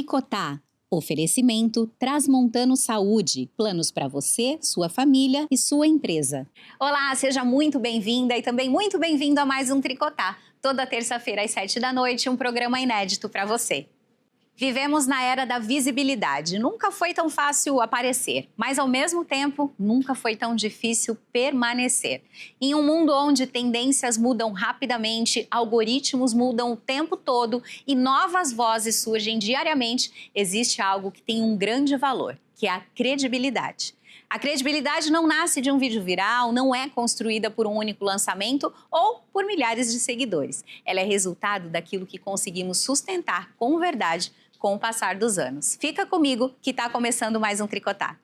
Tricotá. Oferecimento Transmontano Saúde. Planos para você, sua família e sua empresa. Olá, seja muito bem-vinda e também muito bem-vindo a mais um Tricotá. Toda terça-feira às 7 da noite, um programa inédito para você. Vivemos na era da visibilidade. Nunca foi tão fácil aparecer, mas ao mesmo tempo, nunca foi tão difícil permanecer. Em um mundo onde tendências mudam rapidamente, algoritmos mudam o tempo todo e novas vozes surgem diariamente, existe algo que tem um grande valor, que é a credibilidade. A credibilidade não nasce de um vídeo viral, não é construída por um único lançamento ou por milhares de seguidores. Ela é resultado daquilo que conseguimos sustentar com verdade com o passar dos anos. Fica comigo que está começando mais um Tricotá.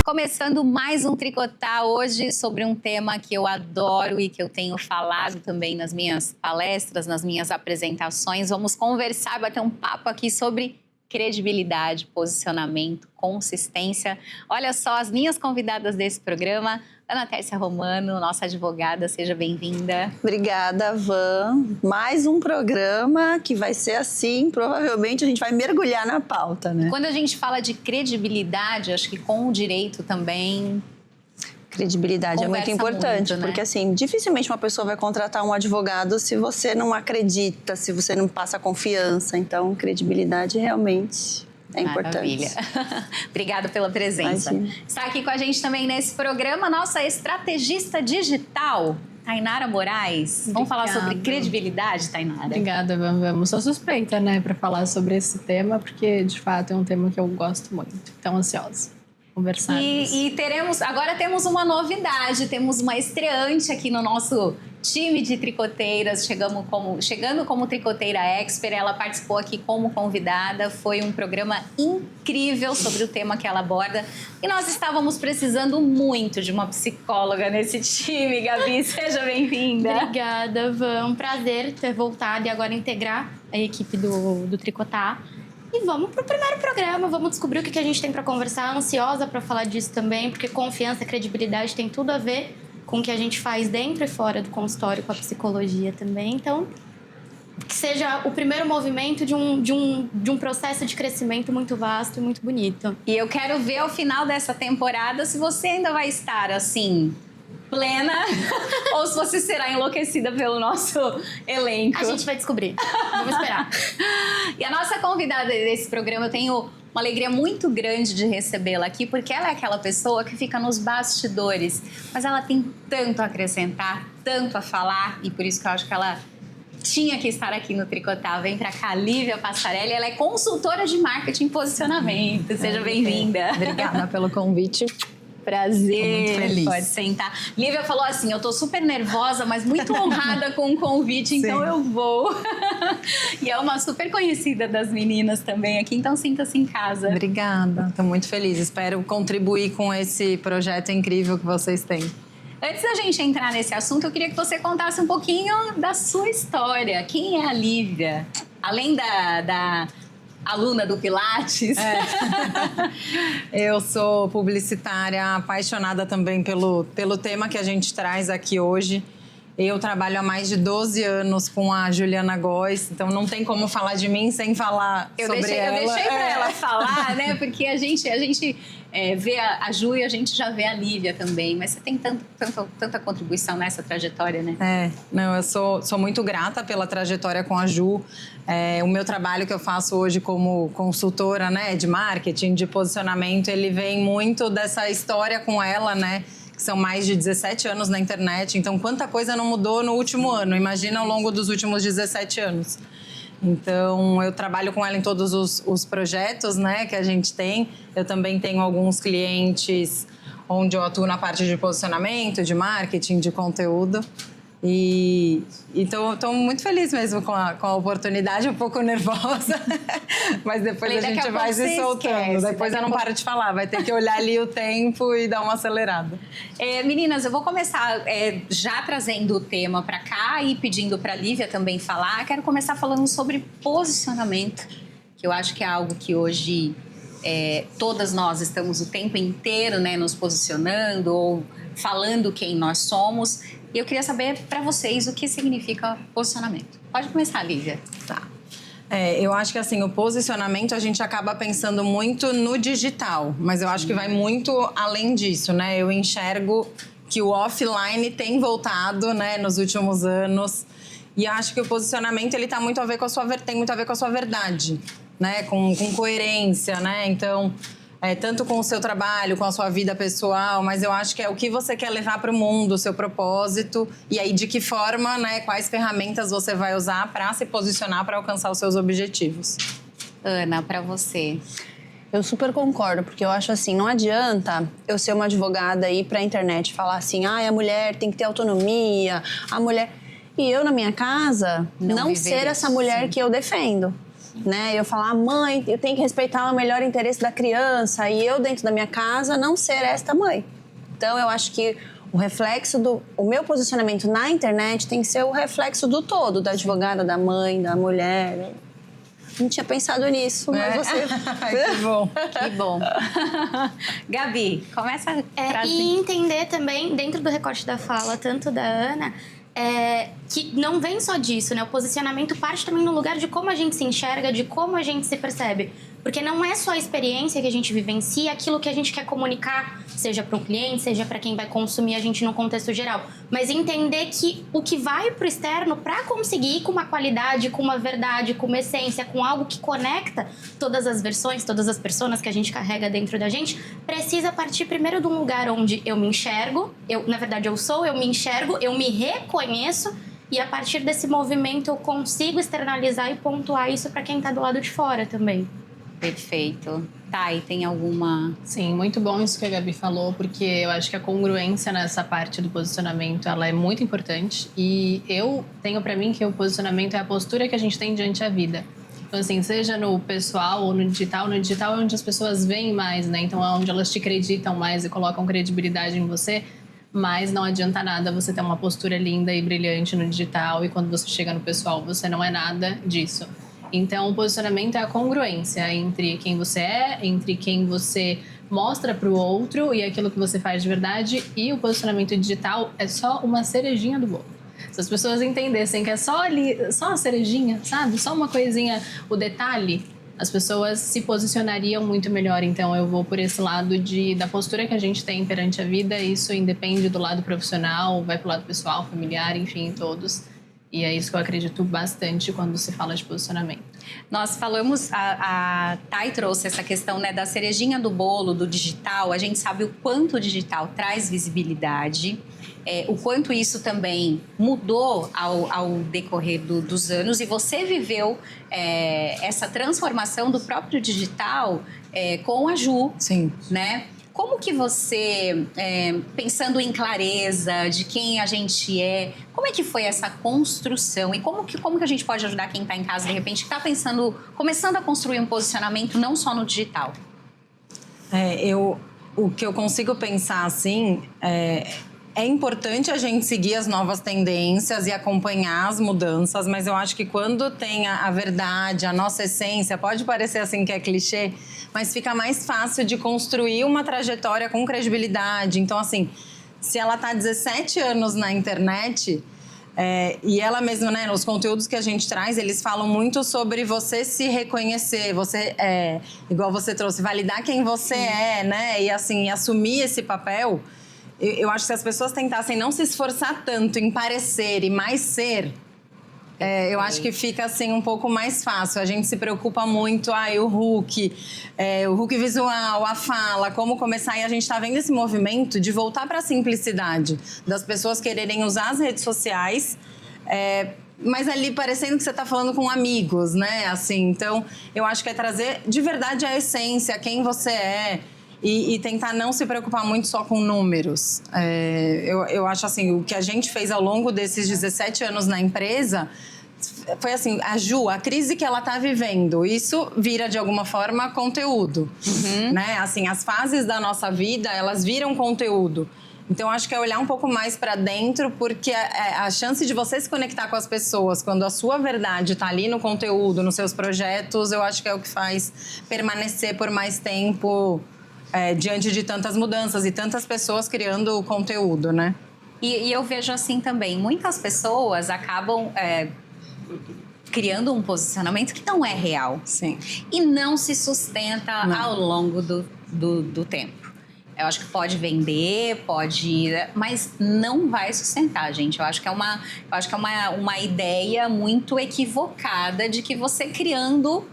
Começando mais um Tricotá hoje sobre um tema que eu adoro e que eu tenho falado também nas minhas palestras, nas minhas apresentações. Vamos conversar, bater um papo aqui sobre credibilidade, posicionamento, consistência. Olha só, as minhas convidadas desse programa, Ana Tércia Romano, nossa advogada, seja bem-vinda. Obrigada, Van. Mais um programa que vai ser assim, provavelmente a gente vai mergulhar na pauta, né? Quando a gente fala de credibilidade, acho que com o direito também... Credibilidade é muito importante, muito, né? Porque assim, dificilmente uma pessoa vai contratar um advogado se você não acredita, se você não passa confiança. Então, credibilidade realmente é importante. Maravilha. Obrigada pela presença. Imagina. Está aqui com a gente também nesse programa nossa estrategista digital, Tainara Moraes. Vamos falar sobre credibilidade, Tainara? Obrigada, vamos. Sou suspeita, né, para falar sobre esse tema, porque de fato é um tema que eu gosto muito. Então, ansiosa. Conversar. E agora temos uma novidade, temos uma estreante aqui no nosso time de tricoteiras, chegando como tricoteira expert. Ela participou aqui como convidada, foi um programa incrível sobre o tema que ela aborda e nós estávamos precisando muito de uma psicóloga nesse time. Gabi, seja bem-vinda. Obrigada, Van, um prazer ter voltado e agora integrar a equipe do Tricotá. E vamos pro primeiro programa, vamos descobrir o que a gente tem para conversar. Ansiosa para falar disso também, porque confiança e credibilidade tem tudo a ver com o que a gente faz dentro e fora do consultório, com a psicologia também. Então, que seja o primeiro movimento de um processo de crescimento muito vasto e muito bonito. E eu quero ver ao final dessa temporada se você ainda vai estar assim... plena, ou se você será enlouquecida pelo nosso elenco. A gente vai descobrir. Vamos esperar. E a nossa convidada desse programa, eu tenho uma alegria muito grande de recebê-la aqui, porque ela é aquela pessoa que fica nos bastidores, mas ela tem tanto a acrescentar, tanto a falar, e por isso que eu acho que ela tinha que estar aqui no Tricotá. Vem pra cá, Lívia Passarelli, ela é consultora de marketing e posicionamento. Seja bem-vinda. Obrigada pelo convite. Prazer. Tô muito feliz. Pode sentar. Lívia falou assim, eu tô super nervosa, mas muito honrada com o convite, então Sim. eu vou. E é uma super conhecida das meninas também aqui, então sinta-se em casa. Obrigada, tô muito feliz. Espero contribuir com esse projeto incrível que vocês têm. Antes da gente entrar nesse assunto, eu queria que você contasse um pouquinho da sua história. Quem é a Lívia? Além da aluna do Pilates. Eu sou publicitária, apaixonada também pelo tema que a gente traz aqui hoje. Eu trabalho há mais de 12 anos com a Juliana Góes, então não tem como falar de mim sem falar sobre ela. Eu deixei pra ela falar, né? Porque a gente vê a Ju e a gente já vê a Lívia também. Mas você tem tanta contribuição nessa trajetória, né? Não, eu sou muito grata pela trajetória com a Ju. O meu trabalho que eu faço hoje como consultora, né, de marketing, de posicionamento, ele vem muito dessa história com ela, né? São mais de 17 anos na internet, então quanta coisa não mudou no último ano, imagina ao longo dos últimos 17 anos. Então, eu trabalho com ela em todos os projetos, né, que a gente tem. Eu também tenho alguns clientes onde eu atuo na parte de posicionamento, de marketing, de conteúdo. E estou muito feliz mesmo com a oportunidade, um pouco nervosa, mas depois a gente vai se soltando. Depois eu não paro de falar, vai ter que olhar ali o tempo e dar uma acelerada. Meninas, eu vou começar já trazendo o tema para cá e pedindo para a Lívia também falar. Quero começar falando sobre posicionamento, que eu acho que é algo que hoje todas nós estamos o tempo inteiro, né, nos posicionando ou falando quem nós somos. E eu queria saber para vocês o que significa posicionamento. Pode começar, Lívia. Tá. Eu acho que assim, o posicionamento a gente acaba pensando muito no digital, mas eu acho que vai muito além disso, né? Eu enxergo que o offline tem voltado, né, nos últimos anos. E acho que o posicionamento ele tem muito a ver com a sua verdade, né? Com coerência, né? Então, tanto com o seu trabalho, com a sua vida pessoal, mas eu acho que é o que você quer levar para o mundo, o seu propósito, e aí de que forma, né, quais ferramentas você vai usar para se posicionar para alcançar os seus objetivos. Ana, para você. Eu super concordo, porque eu acho assim, não adianta eu ser uma advogada e ir para a internet e falar assim, a mulher tem que ter autonomia, a mulher... E eu, na minha casa, não ser essa mulher que eu defendo. Né? Eu falar, mãe, eu tenho que respeitar o melhor interesse da criança, e eu dentro da minha casa não ser esta mãe. Então eu acho que o reflexo o meu posicionamento na internet tem que ser o reflexo do todo, da advogada, da mãe, da mulher. Não tinha pensado nisso, mas você... Que bom. Que bom. Gabi, começa a trazer... E entender também, dentro do recorte da fala, tanto da Ana... que não vem só disso, né? O posicionamento parte também no lugar de como a gente se enxerga, de como a gente se percebe. Porque não é só a experiência que a gente vivencia, aquilo que a gente quer comunicar, seja para o cliente, seja para quem vai consumir a gente no contexto geral. Mas entender que o que vai para o externo, para conseguir com uma qualidade, com uma verdade, com uma essência, com algo que conecta todas as versões, todas as personas que a gente carrega dentro da gente, precisa partir primeiro de um lugar onde eu me enxergo, na verdade eu me enxergo, eu me reconheço, e a partir desse movimento eu consigo externalizar e pontuar isso para quem está do lado de fora também. Perfeito. Tá, e tem alguma... Sim, muito bom isso que a Gabi falou, porque eu acho que a congruência nessa parte do posicionamento, ela é muito importante. E eu tenho pra mim que o posicionamento é a postura que a gente tem diante da vida. Então, assim, seja no pessoal ou no digital é onde as pessoas veem mais, né? Então, é onde elas te acreditam mais e colocam credibilidade em você. Mas não adianta nada você ter uma postura linda e brilhante no digital e quando você chega no pessoal, você não é nada disso. Então, o posicionamento é a congruência entre quem você é, entre quem você mostra para o outro e aquilo que você faz de verdade. E o posicionamento digital é só uma cerejinha do bolo. Se as pessoas entendessem que é só ali, só a cerejinha, sabe? Só uma coisinha, o detalhe, as pessoas se posicionariam muito melhor. Então, eu vou por esse lado da postura que a gente tem perante a vida. Isso independe do lado profissional, vai para o lado pessoal, familiar, enfim, todos. E é isso que eu acredito bastante quando se fala de posicionamento. Nós falamos, a Thay trouxe essa questão, né, da cerejinha do bolo, do digital. A gente sabe o quanto o digital traz visibilidade, o quanto isso também mudou ao decorrer dos anos. E você viveu essa transformação do próprio digital com a Ju. Sim. Né? Como que você, pensando em clareza de quem a gente é, como é que foi essa construção? E como que a gente pode ajudar quem está em casa, de repente, que está começando a construir um posicionamento não só no digital? O que eu consigo pensar, assim, é importante a gente seguir as novas tendências e acompanhar as mudanças, mas eu acho que quando tem a verdade, a nossa essência, pode parecer assim que é clichê, mas fica mais fácil de construir uma trajetória com credibilidade. Então, assim, se ela está 17 anos na internet, e ela mesma, né, nos conteúdos que a gente traz, eles falam muito sobre você se reconhecer, você, igual você trouxe, validar quem você é, né, e assim, assumir esse papel. Eu acho que se as pessoas tentassem não se esforçar tanto em parecer e mais ser, eu acho que fica assim um pouco mais fácil. A gente se preocupa muito, o hook visual, a fala, como começar. E a gente está vendo esse movimento de voltar para a simplicidade, das pessoas quererem usar as redes sociais, mas ali parecendo que você está falando com amigos, né? Assim, então, eu acho que é trazer de verdade a essência, quem você é. e tentar não se preocupar muito só com números. Eu acho assim, o que a gente fez ao longo desses 17 anos na empresa foi assim, a Ju, a crise que ela tá vivendo, isso vira de alguma forma conteúdo, né? Assim, as fases da nossa vida, elas viram conteúdo. Então, acho que é olhar um pouco mais para dentro, porque a chance de você se conectar com as pessoas, quando a sua verdade está ali no conteúdo, nos seus projetos, eu acho que é o que faz permanecer por mais tempo diante de tantas mudanças e tantas pessoas criando conteúdo, né? E eu vejo assim também, muitas pessoas acabam criando um posicionamento que não é real. Sim. E não se sustenta ao longo do tempo. Eu acho que pode vender, mas não vai sustentar, gente. Eu acho que é uma ideia muito equivocada de que você criando,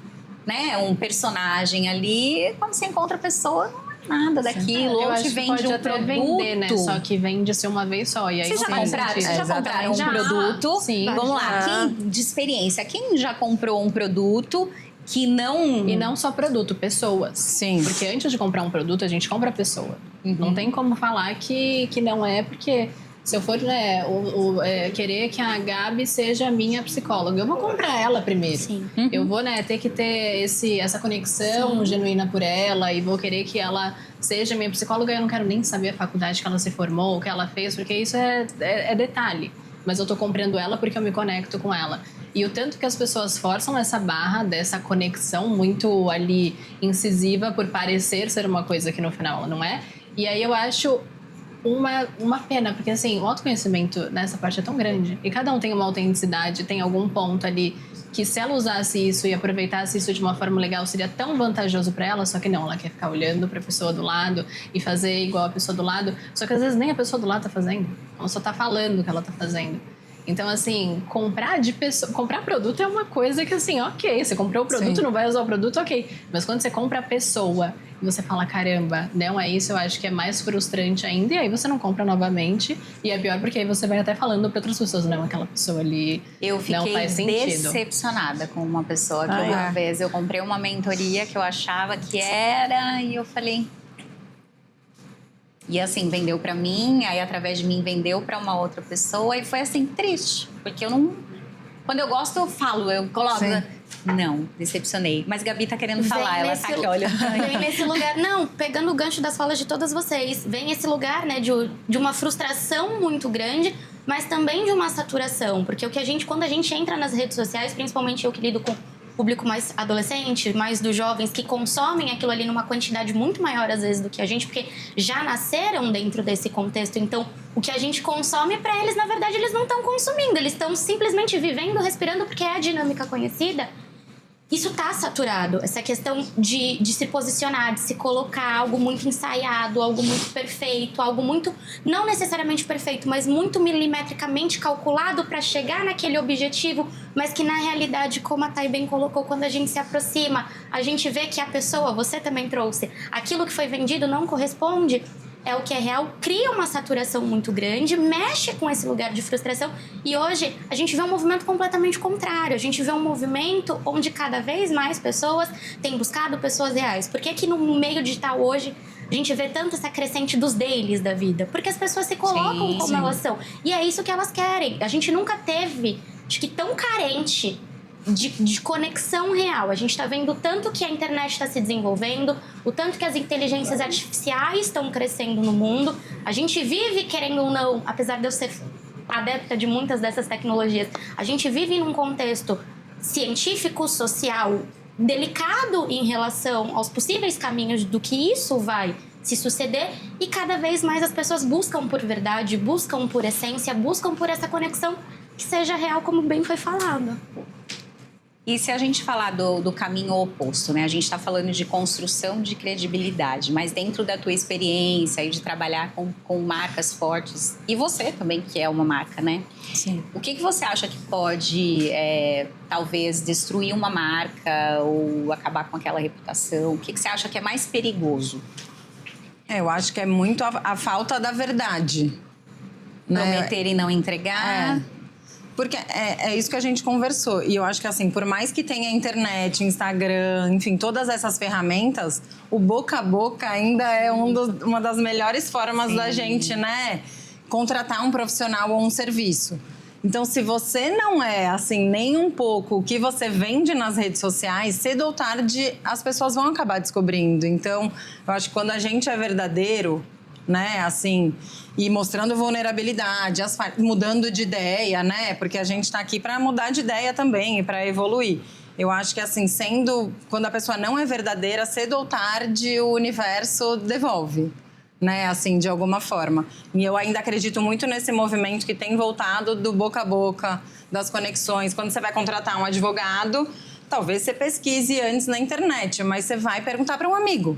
né, um personagem ali, quando você encontra a pessoa, não é nada daquilo. Eu Ou acho te que vende pode um até produto. vender, né? Só que vende-se uma vez só. E aí Vocês já compraram Já. um produto? Sim. Vamos lá, de experiência, quem já comprou um produto que não... E não só produto, pessoas. Sim. Porque antes de comprar um produto, a gente compra a pessoa. Não tem como falar que não é, porque se eu for querer que a Gabi seja minha psicóloga, eu vou comprar ela primeiro. Sim. Eu vou ter que ter essa conexão genuína por ela e vou querer que ela seja minha psicóloga. Eu não quero nem saber a faculdade que ela se formou, o que ela fez, porque isso é detalhe. Mas eu tô comprando ela porque eu me conecto com ela. E o tanto que as pessoas forçam essa barra dessa conexão muito ali incisiva por parecer ser uma coisa que no final ela não é. E aí eu acho uma pena, porque assim, o autoconhecimento nessa parte é tão grande. E cada um tem uma autenticidade, tem algum ponto ali que se ela usasse isso e aproveitasse isso de uma forma legal, seria tão vantajoso para ela, só que não, ela quer ficar olhando para a pessoa do lado e fazer igual a pessoa do lado. Só que às vezes nem a pessoa do lado tá fazendo, ela só tá falando o que ela tá fazendo. Então, assim, comprar produto é uma coisa que, assim, ok, você comprou o produto, Sim. não vai usar o produto, ok. Mas quando você compra a pessoa e você fala, caramba, não é isso, eu acho que é mais frustrante ainda. E aí você não compra novamente. E é pior porque aí você vai até falando para outras pessoas, não, aquela pessoa ali Eu não faz fiquei sentido. decepcionada com uma pessoa que uma vez eu comprei uma mentoria que eu achava que era e eu falei... E assim, vendeu pra mim, aí através de mim vendeu pra uma outra pessoa e foi assim, triste. Porque eu não... Quando eu gosto, eu falo, eu coloco... Sim. Não, decepcionei. Mas Gabi tá querendo falar, ela tá aqui olhando. Vem nesse lugar, não, pegando o gancho das falas de todas vocês, vem esse lugar, né, de uma frustração muito grande, mas também de uma saturação. Porque quando a gente entra nas redes sociais, principalmente eu que lido com público mais adolescente, mais dos jovens que consomem aquilo ali numa quantidade muito maior às vezes do que a gente, porque já nasceram dentro desse contexto. Então, o que a gente consome para eles, na verdade, eles não estão consumindo, eles estão simplesmente vivendo, respirando, porque é a dinâmica conhecida. Isso tá saturado, essa questão de se posicionar, de se colocar algo muito ensaiado, algo muito perfeito, algo muito, não necessariamente perfeito, mas muito milimetricamente calculado para chegar naquele objetivo, mas que na realidade, como a Thay bem colocou, quando a gente se aproxima, a gente vê que a pessoa, você também trouxe, aquilo que foi vendido não corresponde, é o que é real, cria uma saturação muito grande, mexe com esse lugar de frustração e hoje a gente vê um movimento completamente contrário, a gente vê um movimento onde cada vez mais pessoas têm buscado pessoas reais. Por que no meio digital hoje a gente vê tanto essa crescente dos dailies da vida? Porque as pessoas se colocam como elas são e é isso que elas querem. A gente nunca teve, acho que tão carente de conexão real. A gente está vendo o tanto que a internet está se desenvolvendo, o tanto que as inteligências artificiais estão crescendo no mundo. A gente vive, querendo ou não, apesar de eu ser adepta de muitas dessas tecnologias, a gente vive num contexto científico, social, delicado em relação aos possíveis caminhos do que isso vai se suceder e cada vez mais as pessoas buscam por verdade, buscam por essência, buscam por essa conexão que seja real, como bem foi falado. E se a gente falar do caminho oposto, né? A gente está falando de construção de credibilidade, mas dentro da tua experiência e de trabalhar com marcas fortes, e você também, que é uma marca, né? Sim. O que você acha que pode, talvez, destruir uma marca ou acabar com aquela reputação? O que você acha que é mais perigoso? Eu acho que é muito a falta da verdade. Prometer e não entregar? Porque é isso que a gente conversou. E eu acho que, assim, por mais que tenha internet, Instagram, enfim, todas essas ferramentas, o boca a boca ainda é uma das melhores formas da gente, né, contratar um profissional ou um serviço. Então, se você não é, assim, nem um pouco o que você vende nas redes sociais, cedo ou tarde as pessoas vão acabar descobrindo. Então, eu acho que quando a gente é verdadeiro, né, assim, e mostrando vulnerabilidade, mudando de ideia, né, porque a gente está aqui para mudar de ideia também e para evoluir. Eu acho que, assim, quando a pessoa não é verdadeira, cedo ou tarde o universo devolve, né, assim, de alguma forma. E eu ainda acredito muito nesse movimento que tem voltado do boca a boca, das conexões. Quando você vai contratar um advogado, talvez você pesquise antes na internet, mas você vai perguntar para um amigo,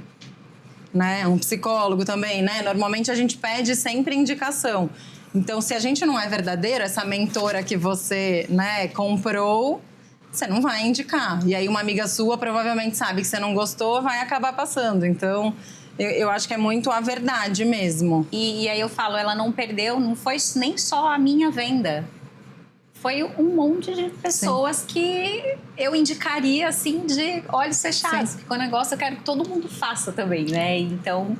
né, um psicólogo também, né? Normalmente a gente pede sempre indicação. Então, se a gente não é verdadeiro, essa mentora que você, né, comprou, você não vai indicar. E aí uma amiga sua provavelmente sabe que você não gostou, vai acabar passando. Então, eu acho que é muito a verdade mesmo. E aí eu falo, ela não perdeu, não foi nem só a minha venda. Foi um monte de pessoas que eu indicaria, assim, de olhos fechados. Porque o negócio eu quero que todo mundo faça também, né? Então,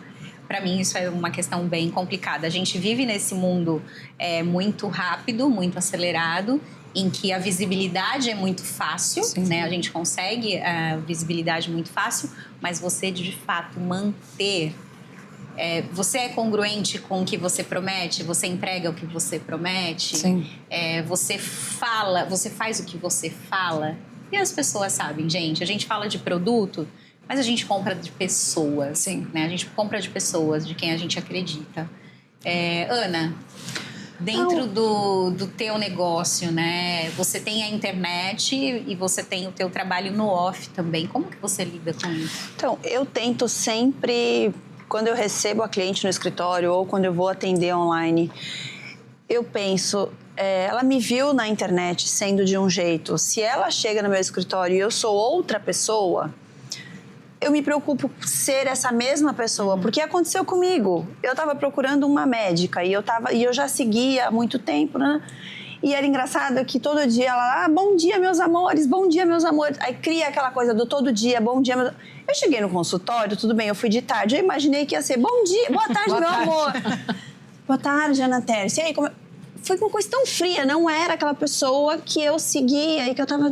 para mim, isso é uma questão bem complicada. A gente vive nesse mundo muito rápido, muito acelerado, em que a visibilidade é muito fácil, né? A gente consegue a visibilidade muito fácil, mas você, de fato, manter... você é congruente com o que você promete? Você entrega o que você promete? Sim. Você faz o que você fala? E as pessoas sabem, gente, a gente fala de produto, mas a gente compra de pessoas. Sim. Né? A gente compra de pessoas, de quem a gente acredita. Ana, dentro do teu negócio, né? Você tem a internet e você tem o teu trabalho no off também. Como que você lida com isso? Então, eu tento sempre... Quando eu recebo a cliente no escritório ou quando eu vou atender online, eu penso, ela me viu na internet sendo de um jeito. Se ela chega no meu escritório e eu sou outra pessoa, eu me preocupo ser essa mesma pessoa, porque aconteceu comigo. Eu estava procurando uma médica e eu já seguia há muito tempo, né? E era engraçado que todo dia ela, bom dia, meus amores, bom dia, meus amores. Aí cria aquela coisa do todo dia, bom dia, meus... Eu cheguei no consultório, tudo bem, eu fui de tarde, eu imaginei que ia ser bom dia, boa tarde, meu amor. Boa tarde, Ana Tércia. E aí, foi uma coisa tão fria, não era aquela pessoa que eu seguia e que eu tava...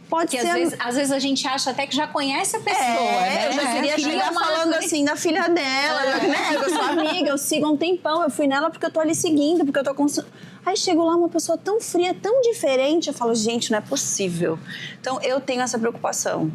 Pode que ser... às vezes a gente acha até que já conhece a pessoa, né? Eu já queria chegar falando assim da filha dela, né? Eu sou amiga, eu sigo há um tempão, eu fui nela porque eu tô ali seguindo, porque eu tô... Aí chegou lá uma pessoa tão fria, tão diferente, eu falo, gente, não é possível. Então, eu tenho essa preocupação.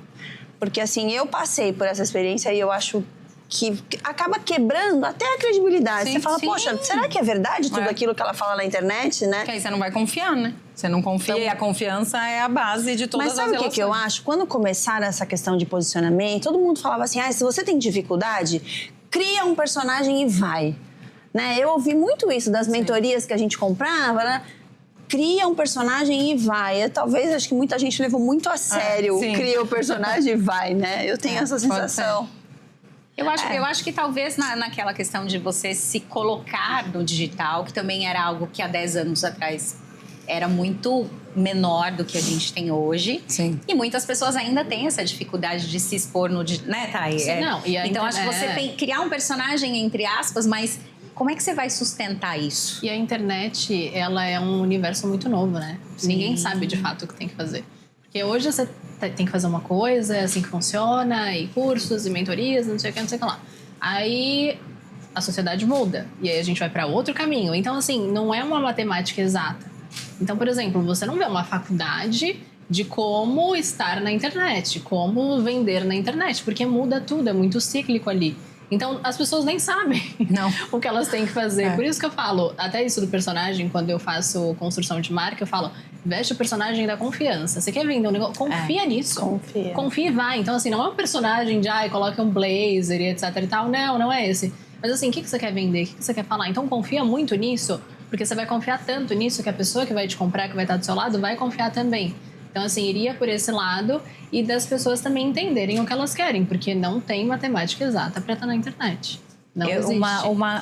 Porque, assim, eu passei por essa experiência e eu acho que acaba quebrando até a credibilidade. Sim, você fala, poxa, será que é verdade tudo aquilo que ela fala na internet, né? Porque aí você não vai confiar, né? Você não confia e a confiança é a base de todas as relações. Mas sabe o que eu acho? Quando começaram essa questão de posicionamento, todo mundo falava assim, se você tem dificuldade, cria um personagem e vai. Né? Eu ouvi muito isso das mentorias que a gente comprava, né? Cria um personagem e vai. Talvez, acho que muita gente levou muito a sério. Cria o personagem e vai, né? Eu tenho essa sensação. Eu acho que talvez naquela questão de você se colocar no digital, que também era algo que há 10 anos atrás era muito menor do que a gente tem hoje. Sim. E muitas pessoas ainda têm essa dificuldade de se expor no digital, né, Thay? Então, acho que você tem que criar um personagem, entre aspas, mas... Como é que você vai sustentar isso? E a internet, ela é um universo muito novo, né? Sim. Ninguém sabe de fato o que tem que fazer. Porque hoje você tem que fazer uma coisa, é assim que funciona, e cursos, e mentorias, não sei o que, não sei o que lá. Aí a sociedade muda, e aí a gente vai para outro caminho. Então, assim, não é uma matemática exata. Então, por exemplo, você não vê uma faculdade de como estar na internet, como vender na internet, porque muda tudo, é muito cíclico ali. Então, as pessoas nem sabem o que elas têm que fazer. Por isso que eu falo, até isso do personagem, quando eu faço construção de marca, eu falo, veste o personagem da confiança. Você quer vender um negócio? Confia nisso. Confia e vai. Então, assim, não é um personagem de, coloca um blazer e etc e tal. Não é esse. Mas, assim, o que você quer vender? O que você quer falar? Então, confia muito nisso, porque você vai confiar tanto nisso que a pessoa que vai te comprar, que vai estar do seu lado, vai confiar também. Então, assim, iria por esse lado e das pessoas também entenderem o que elas querem, porque não tem matemática exata para estar na internet. Não existe.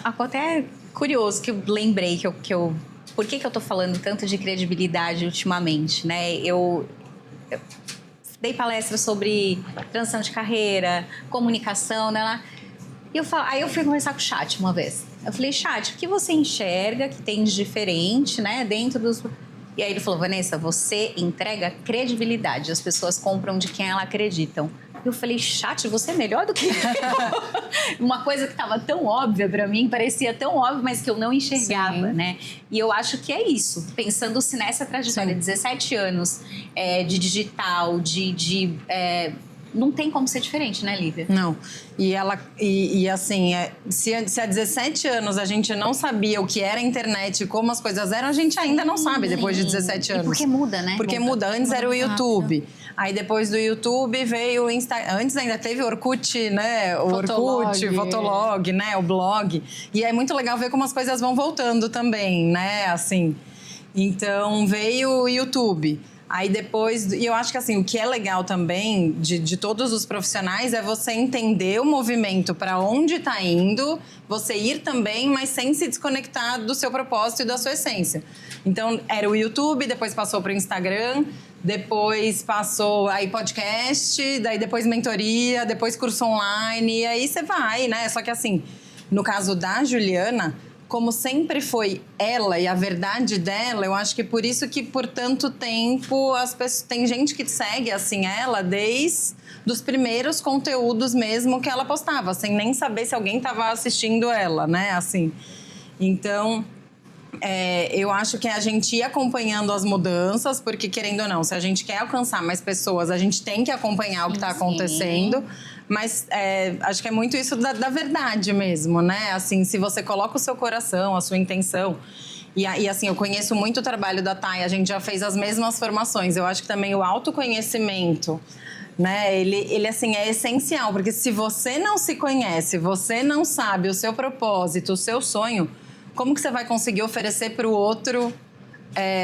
Até curioso que eu lembrei que eu por que eu tô falando tanto de credibilidade ultimamente, né? Eu dei palestra sobre transição de carreira, comunicação, né? Aí eu fui conversar com o Chat uma vez. Eu falei, Chat, o que você enxerga que tem de diferente, né, dentro dos... E aí ele falou, Vanessa, você entrega credibilidade. As pessoas compram de quem elas acreditam. Eu falei, Chat, você é melhor do que eu. Uma coisa que estava tão óbvia para mim, parecia tão óbvia, mas que eu não enxergava, né? E eu acho que é isso. Pensando-se nessa trajetória, 17 anos de digital, não tem como ser diferente, né, Lívia? Não. E assim, se há 17 anos a gente não sabia o que era a internet e como as coisas eram, a gente ainda não sabe depois de 17 anos. E porque muda, né? Porque muda. Antes era o YouTube. Aí depois do YouTube veio o Instagram. Antes ainda teve o Orkut, né? O Orkut, Fotolog, né? O blog. E é muito legal ver como as coisas vão voltando também, né? Assim. Então veio o YouTube. Aí depois, e eu acho que assim, o que é legal também de todos os profissionais é você entender o movimento, para onde está indo, você ir também, mas sem se desconectar do seu propósito e da sua essência. Então, era o YouTube, depois passou para o Instagram, depois passou aí podcast, daí depois mentoria, depois curso online, e aí você vai, né? Só que assim, no caso da Juliana, como sempre foi ela e a verdade dela, eu acho que por isso que por tanto tempo as pessoas, tem gente que segue assim ela desde os primeiros conteúdos mesmo que ela postava, sem nem saber se alguém estava assistindo ela, né? Assim, então eu acho que a gente ir acompanhando as mudanças, porque querendo ou não, se a gente quer alcançar mais pessoas, a gente tem que acompanhar o que está acontecendo. Mas acho que é muito isso da verdade mesmo, né? Assim, se você coloca o seu coração, a sua intenção... E assim, eu conheço muito o trabalho da Thay, a gente já fez as mesmas formações. Eu acho que também o autoconhecimento, né? Ele assim, é essencial. Porque se você não se conhece, você não sabe o seu propósito, o seu sonho... Como que você vai conseguir oferecer para o outro...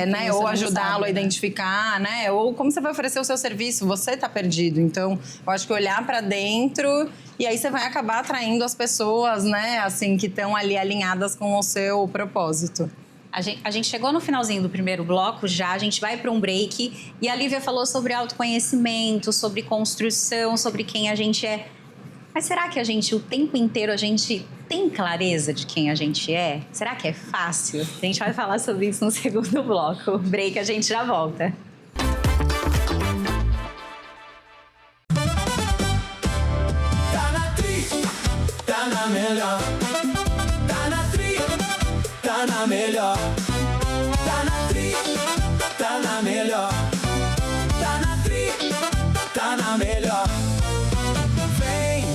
né? Ou ajudá-lo a identificar, né? Ou como você vai oferecer o seu serviço, você está perdido. Então, eu acho que olhar para dentro e aí você vai acabar atraindo as pessoas, né? Assim, que estão ali alinhadas com o seu propósito. A gente chegou no finalzinho do primeiro bloco já, a gente vai para um break e a Lívia falou sobre autoconhecimento, sobre construção, sobre quem a gente é. Mas será que o tempo inteiro, a gente tem clareza de quem a gente é? Será que é fácil? A gente vai falar sobre isso no segundo bloco. Break, a gente já volta. Tá na tri, tá na melhor. Tá na tri, tá na melhor. Tá na tri, tá na melhor. Tá na tri, tá na melhor.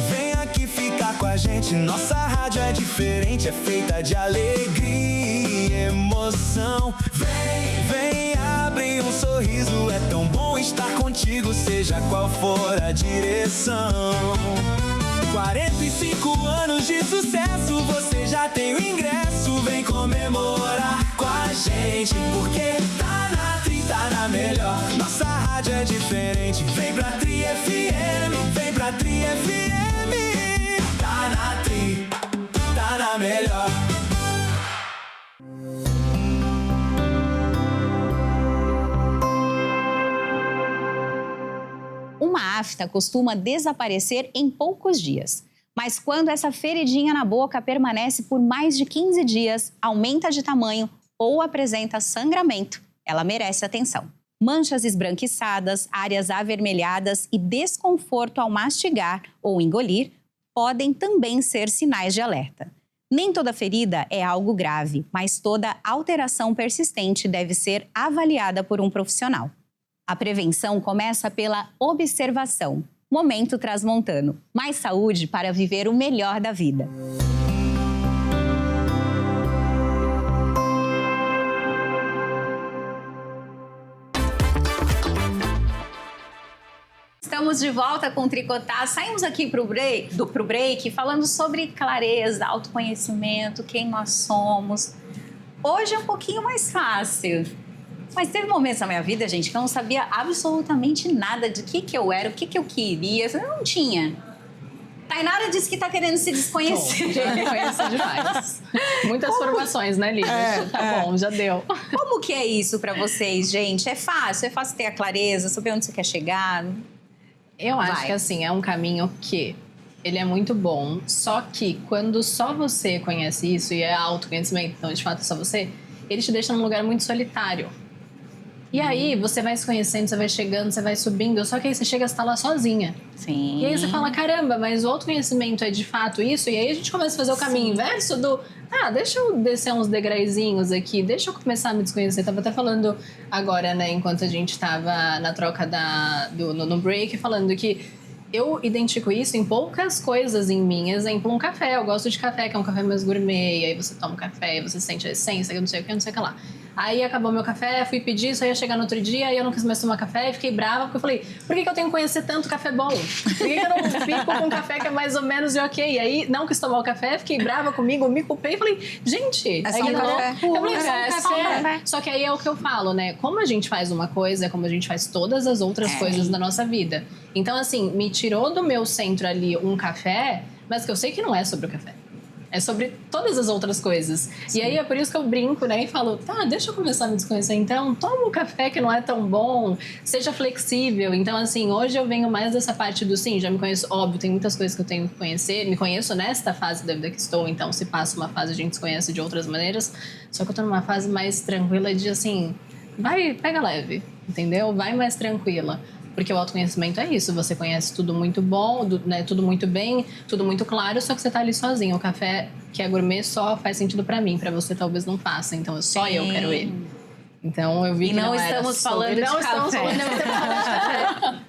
Vem aqui ficar com a gente. Nossa rádio é diferente, é feita de alegria e emoção. Vem, abre um sorriso. É tão bom estar contigo, seja qual for a direção. 45 anos de sucesso, você já tem o ingresso. Vem comemorar com a gente, porque tá na Tri, tá na melhor. Nossa rádio é diferente, vem pra Tri FM, vem pra Tri FM. Tá na Tri, tá na melhor. Uma afta costuma desaparecer em poucos dias. Mas quando essa feridinha na boca permanece por mais de 15 dias, aumenta de tamanho ou apresenta sangramento, ela merece atenção. Manchas esbranquiçadas, áreas avermelhadas e desconforto ao mastigar ou engolir podem também ser sinais de alerta. Nem toda ferida é algo grave, mas toda alteração persistente deve ser avaliada por um profissional. A prevenção começa pela observação. Momento Transmontano. Mais saúde para viver o melhor da vida. Estamos de volta com o Tricotar. Saímos aqui pro break falando sobre clareza, autoconhecimento, quem nós somos. Hoje é um pouquinho mais fácil. Mas teve momentos na minha vida, gente, que eu não sabia absolutamente nada de que eu era, o que eu queria. Eu não tinha. Tainara disse que tá querendo se desconhecer. Bom, já me conheço demais. Muitas formações, né, Lívia? Tá bom, já deu. Como que é isso pra vocês, gente? É fácil ter a clareza, saber onde você quer chegar? Eu acho que assim, é um caminho que ele é muito bom, só que quando só você conhece isso e é autoconhecimento, então de fato é só você, ele te deixa num lugar muito solitário. E aí você vai se conhecendo, você vai chegando, você vai subindo, só que aí você chega a estar lá sozinha. Sim. E aí você fala, caramba, mas o autoconhecimento é de fato isso? E aí a gente começa a fazer o caminho inverso do, deixa eu descer uns degraizinhos aqui, deixa eu começar a me desconhecer. Tava até falando agora, né, enquanto a gente tava na troca no break, falando que eu identifico isso em poucas coisas em mim. Exemplo, um café. Eu gosto de café, que é um café mais gourmet. E aí você toma um café e você sente a essência, que não sei o que, não sei o que lá. Aí acabou meu café, fui pedir, só ia chegar no outro dia, aí eu não quis mais tomar café e fiquei brava, porque eu falei, por que eu tenho que conhecer tanto café bom? Por que eu não fico com um café que é mais ou menos e ok? E aí não quis tomar o café, fiquei brava comigo, me culpei e falei, gente, é só um café. Eu falei, é só um café. Só que aí é o que eu falo, né? Como a gente faz uma coisa, é como a gente faz todas as outras coisas da nossa vida. Então, assim, me tirou do meu centro ali um café, mas que eu sei que não é sobre o café. É sobre todas as outras coisas. Sim. E aí é por isso que eu brinco, né? E falo, deixa eu começar a me desconhecer. Então, toma um café que não é tão bom. Seja flexível. Então, assim, hoje eu venho mais dessa parte do sim, já me conheço. Óbvio, tem muitas coisas que eu tenho que conhecer. Me conheço nesta fase da vida que estou. Então, se passa uma fase, a gente se conhece de outras maneiras. Só que eu tô numa fase mais tranquila de, assim, pega leve, entendeu? Vai mais tranquila. Porque o autoconhecimento é isso, você conhece tudo muito bom, né, tudo muito bem, tudo muito claro, só que você tá ali sozinho. O café que é gourmet só faz sentido pra mim, pra você talvez não faça. Então só eu quero ele. Então eu vi que não estamos falando de café.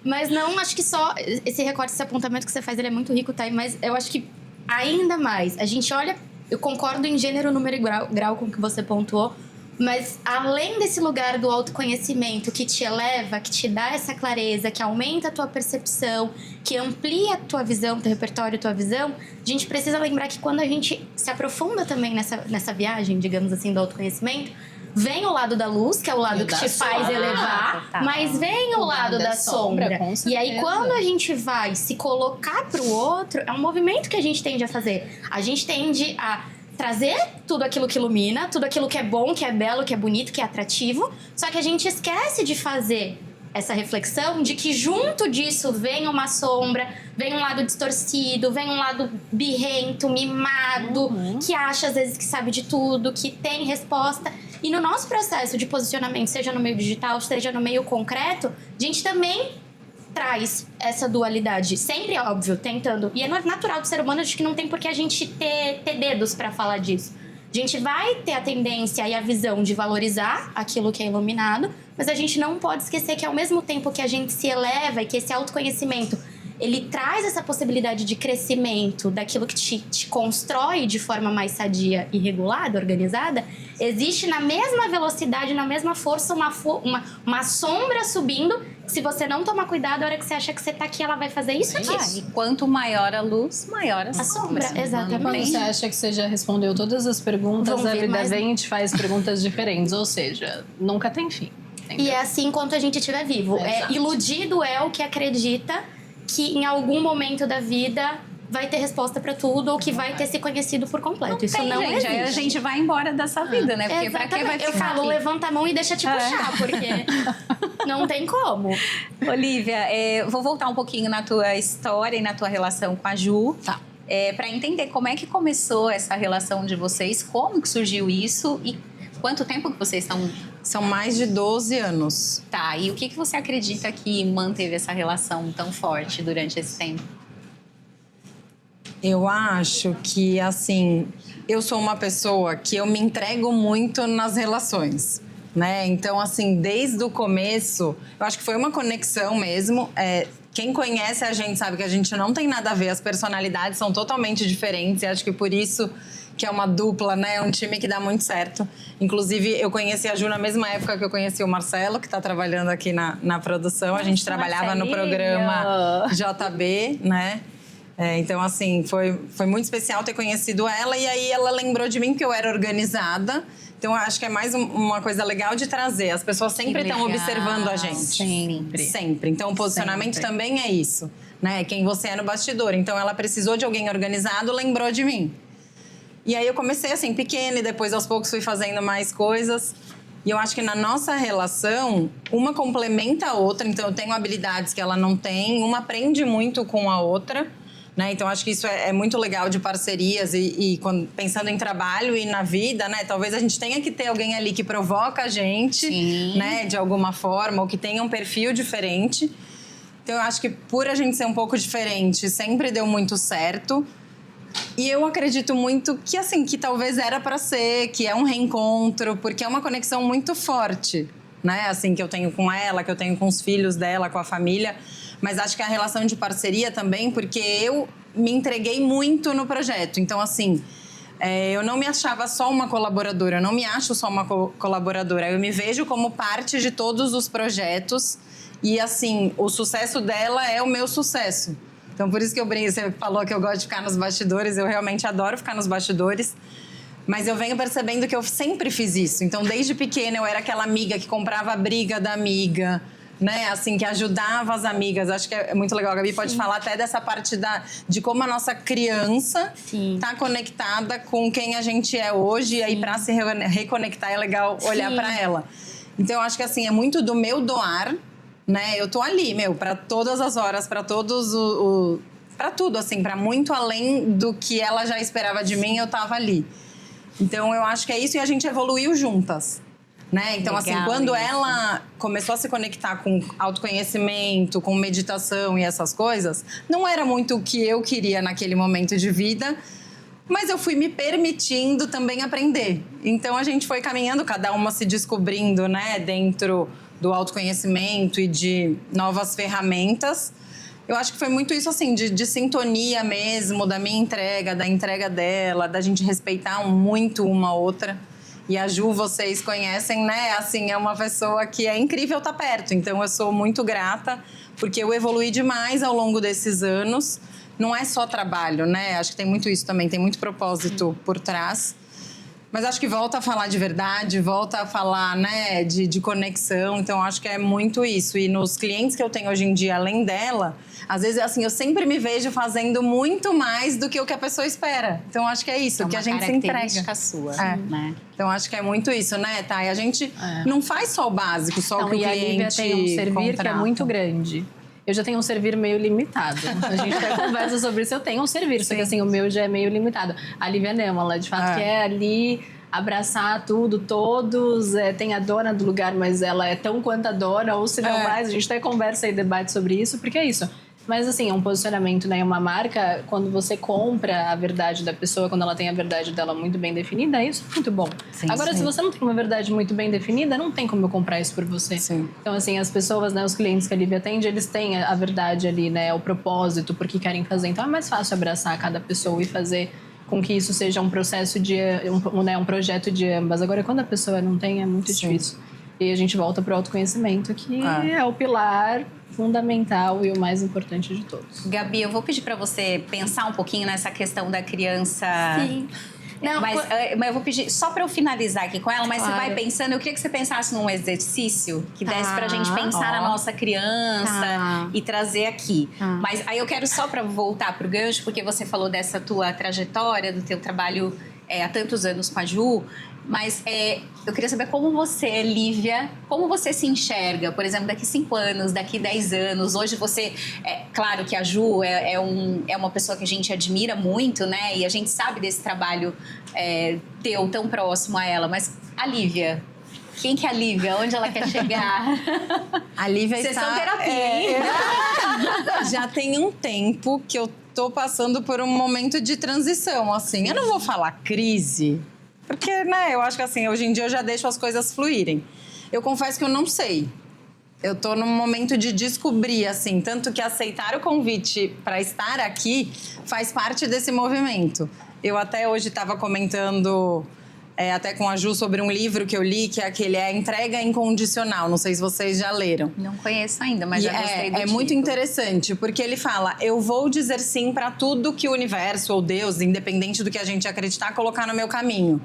Mas não, acho que só esse recorte, esse apontamento que você faz, ele é muito rico, tá? Mas eu acho que ainda mais, a gente olha, eu concordo em gênero, número e grau com o que você pontuou, mas além desse lugar do autoconhecimento que te eleva, que te dá essa clareza, que aumenta a tua percepção, que amplia a tua visão, teu repertório, tua visão, a gente precisa lembrar que quando a gente se aprofunda também nessa viagem, digamos assim, do autoconhecimento, vem o lado da luz, que é o lado que te faz elevar, mas vem o lado da sombra. E aí, quando a gente vai se colocar pro outro, é um movimento que a gente tende a fazer. A gente tende a trazer tudo aquilo que ilumina, tudo aquilo que é bom, que é belo, que é bonito, que é atrativo. Só que a gente esquece de fazer essa reflexão de que junto disso vem uma sombra, vem um lado distorcido, vem um lado birrento, mimado, que acha às vezes que sabe de tudo, que tem resposta. E no nosso processo de posicionamento, seja no meio digital, seja no meio concreto, a gente também traz essa dualidade, sempre óbvio, tentando. E é natural do ser humano, acho que não tem por que a gente ter dedos para falar disso. A gente vai ter a tendência e a visão de valorizar aquilo que é iluminado, mas a gente não pode esquecer que ao mesmo tempo que a gente se eleva e que esse autoconhecimento ele traz essa possibilidade de crescimento daquilo que te constrói de forma mais sadia e regulada, organizada, existe na mesma velocidade, na mesma força, uma sombra subindo. Se você não tomar cuidado, a hora que você acha que você tá aqui, ela vai fazer isso aqui. E quanto maior a luz, maior a sombra. Exatamente. Quando você acha que você já respondeu todas as perguntas, a vida vem e te faz perguntas diferentes. Ou seja, nunca tem fim. Entendeu? E é assim enquanto a gente estiver vivo. Iludido é o que acredita que em algum momento da vida vai ter resposta pra tudo ou que vai ter se conhecido por completo. Isso não existe. Aí a gente vai embora dessa vida, né? Porque pra que vai ficar Eu falo, levanta a mão e deixa te puxar, porque não tem como. Olivia, vou voltar um pouquinho na tua história e na tua relação com a Ju. Tá. Pra entender como é que começou essa relação de vocês, como que surgiu isso e quanto tempo que vocês estão... São mais de 12 anos. Tá, e o que você acredita que manteve essa relação tão forte durante esse tempo? Eu acho que, assim, eu sou uma pessoa que eu me entrego muito nas relações, né? Então, assim, desde o começo, eu acho que foi uma conexão mesmo. Quem conhece a gente sabe que a gente não tem nada a ver, as personalidades são totalmente diferentes e acho que por isso que é uma dupla, né? Um time que dá muito certo. Inclusive, eu conheci a Ju na mesma época que eu conheci o Marcelo, que está trabalhando aqui na produção. A gente trabalhava no programa JB, né? Então, assim, foi muito especial ter conhecido ela. E aí, ela lembrou de mim que eu era organizada. Então, eu acho que é mais uma coisa legal de trazer. As pessoas sempre estão observando a gente. Sempre. Sempre. Então, o posicionamento também é isso. né? Quem você é no bastidor. Então, ela precisou de alguém organizado, lembrou de mim. E aí, eu comecei assim, pequena, e depois, aos poucos, fui fazendo mais coisas. E eu acho que na nossa relação, uma complementa a outra. Então, eu tenho habilidades que ela não tem. Uma aprende muito com a outra. Né? Então, acho que isso é muito legal de parcerias pensando em trabalho e na vida, né? Talvez a gente tenha que ter alguém ali que provoca a gente, né? De alguma forma, ou que tenha um perfil diferente. Então, eu acho que por a gente ser um pouco diferente, sempre deu muito certo. E eu acredito muito que, assim, que talvez era para ser, que é um reencontro, porque é uma conexão muito forte, né? Assim, que eu tenho com ela, que eu tenho com os filhos dela, com a família. Mas acho que a relação de parceria também, porque eu me entreguei muito no projeto. Então, assim, eu não me achava só uma colaboradora, eu não me acho só uma colaboradora. Eu me vejo como parte de todos os projetos e, assim, o sucesso dela é o meu sucesso. Então, por isso que eu brinco, você falou que eu gosto de ficar nos bastidores, eu realmente adoro ficar nos bastidores. Mas eu venho percebendo que eu sempre fiz isso. Então, desde pequena, eu era aquela amiga que comprava a briga da amiga, né, assim, que ajudava as amigas. Acho que é muito legal. A Gabi pode falar até dessa parte de como a nossa criança tá conectada com quem a gente é hoje. E aí, para se reconectar, é legal olhar para ela. Então, eu acho que, assim, é muito do meu doar, né? Eu tô ali, para todas as horas, para todos para tudo, assim, para muito além do que ela já esperava de mim, eu tava ali. Então, eu acho que é isso, e a gente evoluiu juntas. Né? Então, legal, assim, quando ela começou a se conectar com autoconhecimento, com meditação e essas coisas, não era muito o que eu queria naquele momento de vida, mas eu fui me permitindo também aprender. Então, a gente foi caminhando, cada uma se descobrindo, né, dentro do autoconhecimento e de novas ferramentas. Eu acho que foi muito isso, assim, de sintonia mesmo, da minha entrega, da entrega dela, da gente respeitar muito uma outra. E a Ju, vocês conhecem, né? Assim, é uma pessoa que é incrível estar perto. Então, eu sou muito grata, porque eu evoluí demais ao longo desses anos. Não é só trabalho, né? Acho que tem muito isso também, tem muito propósito por trás. Mas acho que volta a falar de verdade, volta a falar, né, de conexão. Então, acho que é muito isso. E nos clientes que eu tenho hoje em dia, além dela, às vezes, assim, eu sempre me vejo fazendo muito mais do que o que a pessoa espera. Então, acho que é isso, que a gente se entrega. É uma característica sua, né? Então, acho que é muito isso, né, Thay? A gente não faz só o básico, só o que o cliente E a Lívia tem um servir contrata. que é muito grande. Eu já tenho um servir meio limitado. A gente até conversa sobre isso. Eu tenho um servir, só que assim, o meu já é meio limitado. A Lívia não, ela de fato quer ali abraçar tudo, todos. Tem a dona do lugar, mas ela é tão quanto a dona, ou se não mais. A gente até conversa e debate sobre isso, porque é isso. Mas assim, um posicionamento, né? Uma marca, quando você compra a verdade da pessoa, quando ela tem a verdade dela muito bem definida, isso é muito bom. Agora, se você não tem uma verdade muito bem definida, não tem como eu comprar isso por você. Então, assim, as pessoas, né? Os clientes que a Lívia atende, eles têm a verdade ali, né? O propósito, por que querem fazer. Então, é mais fácil abraçar cada pessoa e fazer com que isso seja um processo um projeto de ambas. Agora, quando a pessoa não tem, é muito difícil. E a gente volta para o autoconhecimento, que é o pilar fundamental e o mais importante de todos. Gabi, eu vou pedir para você pensar um pouquinho nessa questão da criança. Sim. Não, mas eu vou pedir só para eu finalizar aqui com ela, mas claro. Você vai pensando, eu queria que você pensasse num exercício que desse pra gente pensar na nossa criança e trazer aqui. Mas aí eu quero só para voltar pro gancho, porque você falou dessa tua trajetória, do teu trabalho há tantos anos com a Ju. Mas eu queria saber como você, Lívia, como você se enxerga, por exemplo, daqui 5 anos, daqui 10 anos. Hoje você, claro que a Ju é uma pessoa que a gente admira muito, né? E a gente sabe desse trabalho teu tão próximo a ela. Mas a Lívia, quem que é a Lívia? Onde ela quer chegar? A Lívia Vocês são terapia, hein? Já tem um tempo que eu tô passando por um momento de transição, assim. Eu não vou falar crise, porque, né, eu acho que assim, hoje em dia eu já deixo as coisas fluírem. Eu confesso que eu não sei. Eu tô num momento de descobrir, assim, tanto que aceitar o convite para estar aqui faz parte desse movimento. Eu até hoje estava comentando até com a Ju sobre um livro que eu li, que é aquele Entrega Incondicional. Não sei se vocês já leram. Não conheço ainda, mas já gostei do título. Muito interessante, porque ele fala: eu vou dizer sim para tudo que o universo ou Deus, independente do que a gente acreditar, colocar no meu caminho.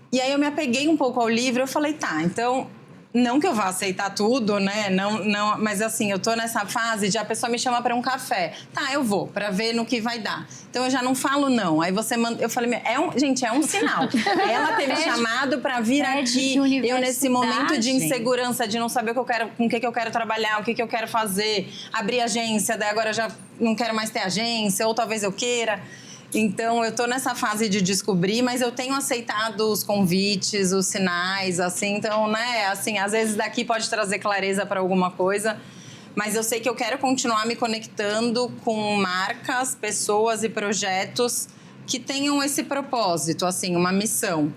E aí eu me apeguei um pouco ao livro, eu falei, tá, então Não que eu vá aceitar tudo, né? Não, mas assim, eu tô nessa fase de a pessoa me chama para um café. Tá, eu vou, para ver no que vai dar. Então eu já não falo não. Aí você manda. Eu falei, gente, é um sinal. Ela teve chamado para vir aqui. Eu, nesse momento de insegurança, de não saber o que eu quero, com o que eu quero trabalhar, o que eu quero fazer, abrir agência, daí agora já não quero mais ter agência, ou talvez eu queira. Então, eu tô nessa fase de descobrir, mas eu tenho aceitado os convites, os sinais, assim. Então, né, assim, às vezes daqui pode trazer clareza para alguma coisa. Mas eu sei que eu quero continuar me conectando com marcas, pessoas e projetos que tenham esse propósito, assim, uma missão.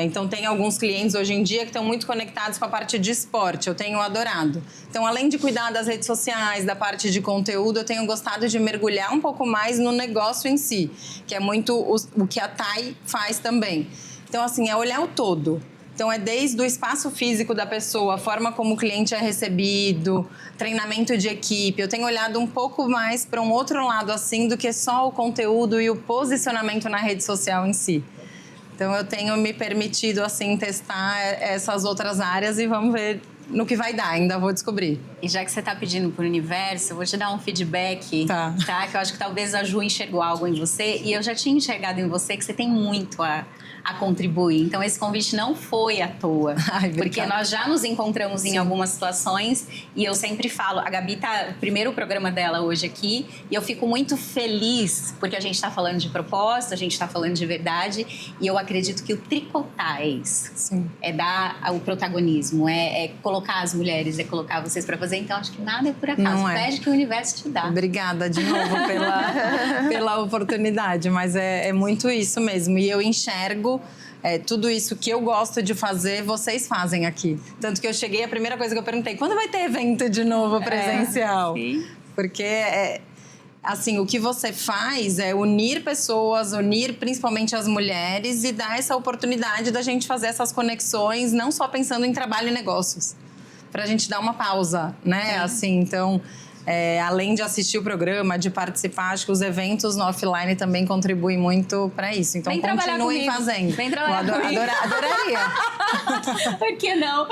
Então, tem alguns clientes hoje em dia que estão muito conectados com a parte de esporte. Eu tenho adorado. Então, além de cuidar das redes sociais, da parte de conteúdo, eu tenho gostado de mergulhar um pouco mais no negócio em si, que é muito o que a Thay faz também. Então, assim, é olhar o todo. Então, é desde o espaço físico da pessoa, a forma como o cliente é recebido, treinamento de equipe. Eu tenho olhado um pouco mais para um outro lado, assim, do que só o conteúdo e o posicionamento na rede social em si. Então, eu tenho me permitido, assim, testar essas outras áreas e vamos ver no que vai dar. Ainda vou descobrir. E já que você está pedindo pro universo, eu vou te dar um feedback, tá? Que eu acho que talvez a Ju enxergou algo em você. E eu já tinha enxergado em você que você tem muito a contribuir. Então, esse convite não foi à toa. Porque nós já nos encontramos em algumas situações e eu sempre falo, a Gabi tá o primeiro programa dela hoje aqui e eu fico muito feliz porque a gente tá falando de propósito, a gente tá falando de verdade e eu acredito que o tricotar é isso. Sim. É dar o protagonismo, é colocar as mulheres, é colocar vocês para fazer. Então, acho que nada é por acaso. Não é. Pede que o universo te dá. Obrigada de novo pela oportunidade, mas é muito isso mesmo. E eu enxergo tudo isso que eu gosto de fazer, vocês fazem aqui. Tanto que eu cheguei, a primeira coisa que eu perguntei, quando vai ter evento de novo presencial? Sim. Porque, assim, o que você faz é unir pessoas, unir principalmente as mulheres e dar essa oportunidade da gente fazer essas conexões, não só pensando em trabalho e negócios. Pra gente dar uma pausa, né? Sim. Assim, então... além de assistir o programa, de participar, acho que os eventos no offline também contribuem muito para isso. Então, continuem fazendo. Vem trabalhar comigo. Adoraria. Por que não?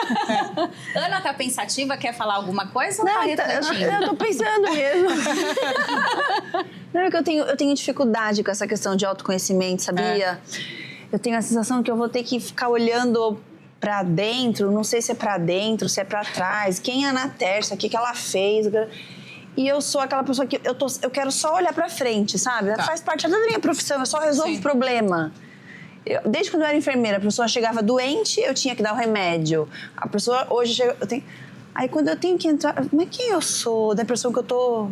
Ana tá pensativa, quer falar alguma coisa? Não, eu tô pensando mesmo. Não, é que eu tenho dificuldade com essa questão de autoconhecimento, sabia? Eu tenho a sensação que eu vou ter que ficar olhando pra dentro, não sei se é pra dentro, se é pra trás, quem é a Ana Tércia, o que ela fez... E eu sou aquela pessoa que eu quero só olhar pra frente, sabe? Faz parte da minha profissão, eu só resolvo problema. Desde quando eu era enfermeira, a pessoa chegava doente, eu tinha que dar o remédio. A pessoa hoje chega... Aí quando eu tenho que entrar... Como é que eu sou? Da pessoa que eu tô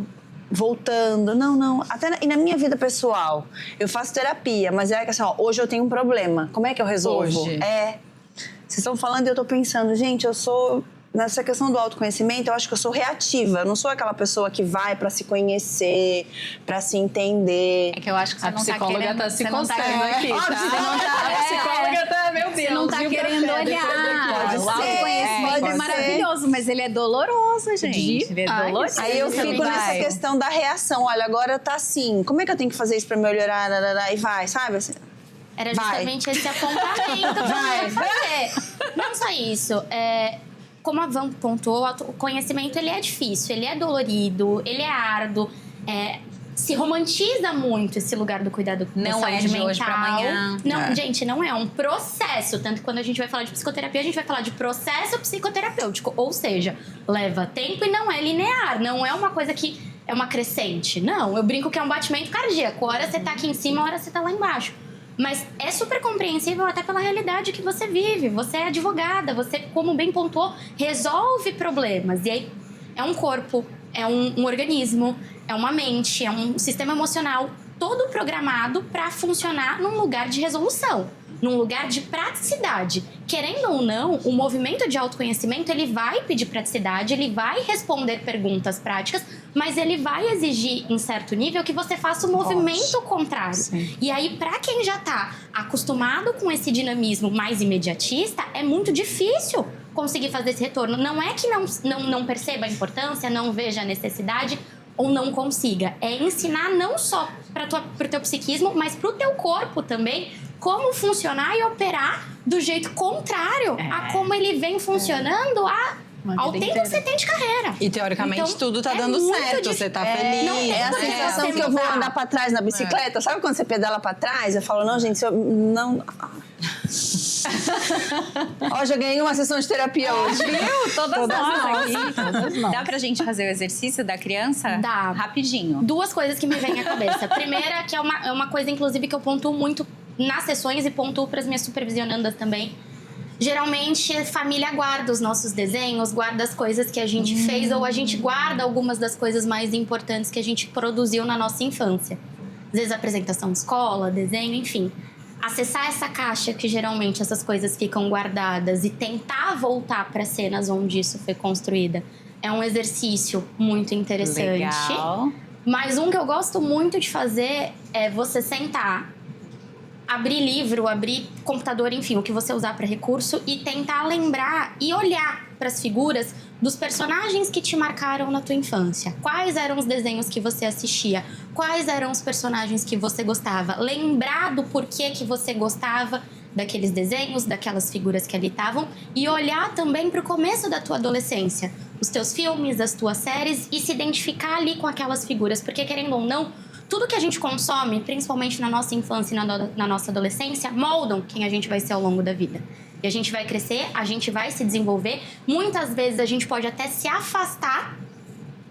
voltando? Não. E na minha vida pessoal, eu faço terapia, mas é assim, hoje eu tenho um problema. Como é que eu resolvo? Hoje. Vocês estão falando e eu tô pensando, gente, eu sou... Nessa questão do autoconhecimento, eu acho que eu sou reativa. Eu não sou aquela pessoa que vai pra se conhecer, pra se entender. É que eu acho que você não tá querendo... A psicóloga tá se coçando aqui, tá? A psicóloga tá, meu Deus. Você não tá querendo olhar. O autoconhecimento é maravilhoso, mas ele é doloroso, gente. Ele é doloroso. Aí eu fico nessa questão da reação. Olha, agora tá assim. Como é que eu tenho que fazer isso pra melhorar? E vai, sabe? Assim, era justamente esse apontamento que eu ia fazer. Não só isso. Como a Van pontuou, o conhecimento ele é difícil, ele é dolorido, ele é árduo, se romantiza muito esse lugar do cuidado da saúde mental. Não é de hoje pra amanhã. Não, gente, não é um processo. Tanto que quando a gente vai falar de psicoterapia, a gente vai falar de processo psicoterapêutico. Ou seja, leva tempo e não é linear. Não é uma coisa que é uma crescente. Não, eu brinco que é um batimento cardíaco. Hora você tá aqui em cima, hora você tá lá embaixo. Mas é super compreensível até pela realidade que você vive. Você é advogada, você, como bem pontuou, resolve problemas. E aí é um corpo, é um organismo, é uma mente, é um sistema emocional todo programado para funcionar num lugar de resolução, num lugar de praticidade. Querendo ou não, o movimento de autoconhecimento, ele vai pedir praticidade, ele vai responder perguntas práticas, mas ele vai exigir, em certo nível, que você faça o movimento contrário. Sim. E aí, para quem já está acostumado com esse dinamismo mais imediatista, é muito difícil conseguir fazer esse retorno. Não é que não perceba a importância, não veja a necessidade ou não consiga. É ensinar não só para o teu psiquismo, mas para o teu corpo também, como funcionar e operar do jeito contrário a como ele vem funcionando ao tempo que você tem de carreira. E teoricamente Então, tudo tá dando certo, você tá feliz. Não tem É a como sensação você que eu vou mudar. andar pra trás na bicicleta. Sabe quando você pedala pra trás? Eu falo, não, gente, se eu não... Ó, já ganhei uma sessão de terapia hoje. Viu? Todas nós aqui. nós. Dá pra gente fazer o exercício da criança? Dá. Rapidinho. Duas coisas que me vêm à cabeça. Primeira, que é uma coisa, inclusive, que eu pontuo muito nas sessões e pontuo pras minhas supervisionandas também. Geralmente, família guarda os nossos desenhos, guarda as coisas que a gente fez, ou a gente guarda algumas das coisas mais importantes que a gente produziu na nossa infância. Às vezes, apresentação de escola, desenho, enfim. Acessar essa caixa que geralmente essas coisas ficam guardadas e tentar voltar para cenas onde isso foi construída é um exercício muito interessante. Legal. Mas um que eu gosto muito de fazer é você sentar, abrir livro, abrir computador, enfim, o que você usar para recurso e tentar lembrar e olhar para as figuras dos personagens que te marcaram na tua infância. Quais eram os desenhos que você assistia? Quais eram os personagens que você gostava? Lembrar do porquê que você gostava daqueles desenhos, daquelas figuras que ali estavam e olhar também para o começo da tua adolescência, os teus filmes, as tuas séries e se identificar ali com aquelas figuras, porque querendo ou não, tudo que a gente consome, principalmente na nossa infância e na nossa adolescência, moldam quem a gente vai ser ao longo da vida. E a gente vai crescer, a gente vai se desenvolver. Muitas vezes a gente pode até se afastar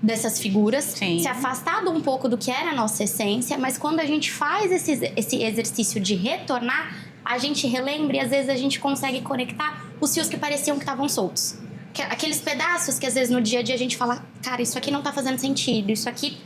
dessas figuras, Sim. se afastar um pouco do que era a nossa essência, mas quando a gente faz esse exercício de retornar, a gente relembra e às vezes a gente consegue conectar os fios que pareciam que estavam soltos. Aqueles pedaços que às vezes no dia a dia a gente fala, cara, isso aqui não tá fazendo sentido, isso aqui...